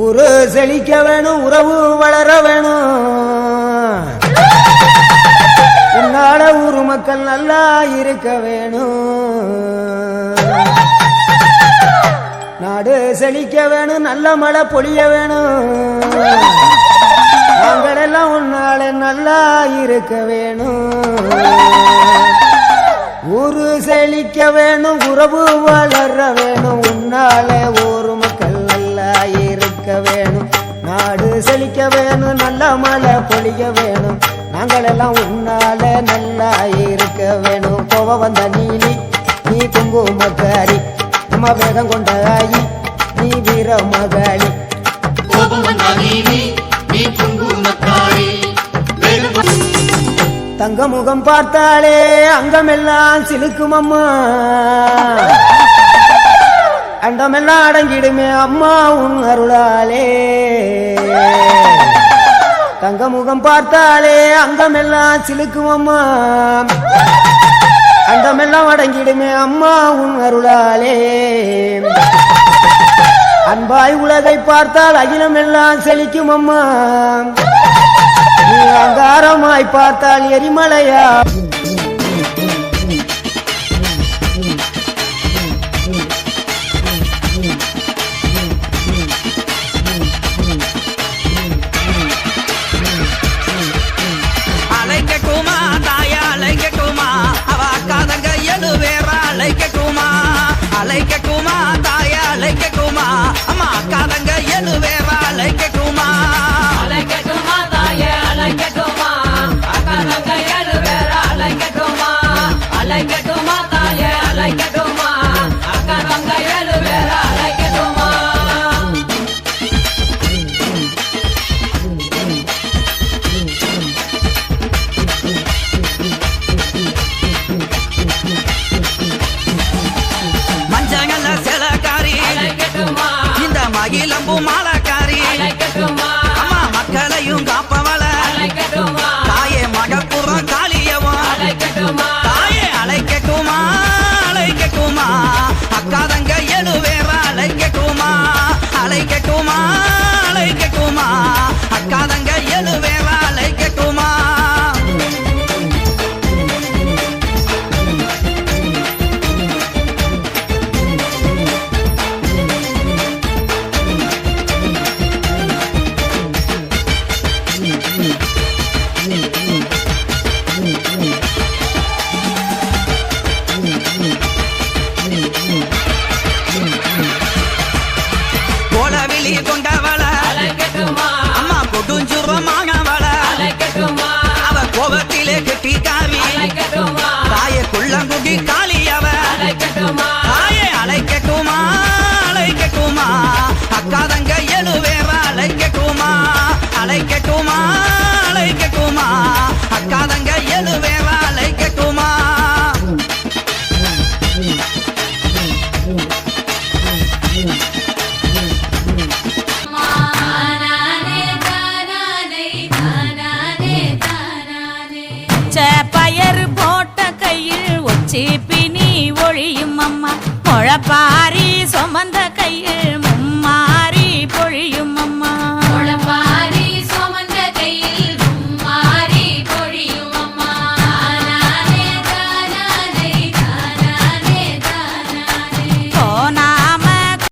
ஊரு செழிக்க வேணும், உறவு வளர வேணும், உன்னால ஊரு மக்கள் நல்லா இருக்க வேணும், நாடு செழிக்க வேணும், நல்ல மழை பொழிய வேணும், நாங்களெல்லாம் உன்னால நல்லா இருக்க வேணும், ஊரு செழிக்க வேணும், உறவு வளர வேணும், உன்னால ஊரு மக்கள் நல்லா இருக்க வேணும், நாடு செழிக்க வேணும், நல்ல மழை பொழிய வேணும், நாங்களெல்லாம் உன்னால நல்லா இருக்க வேணும். கோவ வந்த நீலி நீ குங்குமக்காரி, நம்ம வேகம் கொண்ட ஆயி நீ வீர மகாளி. தங்க முகம் பார்த்தாலே அங்கமெல்லாம் சிலுக்கும் அம்மா, அண்டமெல்லாம் அடங்கிடுமே அம்மா உன் அருளாலே. தங்க முகம் பார்த்தாலே அங்கமெல்லாம் சிலுக்கும் அம்மா, அண்டமெல்லாம் அடங்கிடுமே அம்மா உன் அருளாலே. அன்பாய் உலகை பார்த்தால் அகிலமெல்லாம் செழிக்கும் அம்மா, நீ அங்காரமாய் பார்த்தால் எரிமலையா. அலைக்கட்டுமா தாயா அலைக்கட்டுமா, அவ அக்காதங்க எழுவேறா அலைக்கட்டுமா, அலைக்கட்டுமா தாயா அலைக்கட்டுமா, அம்மா அக்காதங்க எழுவேறா அலைக்கட்டுமா, அலைக்கட்டுமா தாயே அலைக்கட்டுமா, அக்காதங்க எழுவேறா அலைக்கட்டுமா, அலைக்கட்டுமா தாயே அலைக்கட்டுமா, அக்காதங்க எழுவேறா அலைக்கட்டுமா. மஞ்சங்கல்ல சிலக்காரி இந்த மகிழம்பு மாலக்காரி, அம்மா மக்களையும் காப்பவள தாயே மகப்புறம் காளியவன், தாயே அழைக்கட்டுமா அழைக்கட்டுமா, அக்காதங்க எழுவேறா அழைக்கட்டுமா, அழைக்கட்டுமா அழைக்கட்டுமா, அக்காதங்க எழுவேறா அழைக்கட்டுமா. கோலவிழி கொண்டவள அம்மா கொடுஞ்சுரமானவள, அவ கோபத்திலே கெட்டி காவி தாயே குள்ளங்குடி காளியவ, தாயே அழைக்கட்டுமா அழைக்கட்டுமா, அக்காதங்க எழுவேறா அழைக்கட்டுமா, அழைக்கட்டுமா அழைக்கட்டுமா, அக்காதங்க எழுவேறா அழைக்கட்டுமா. பயறு போட்ட கையில் ஒச்சி பினி ஒழியும் அம்மா, முழப்பாரி சுமந்த கையில்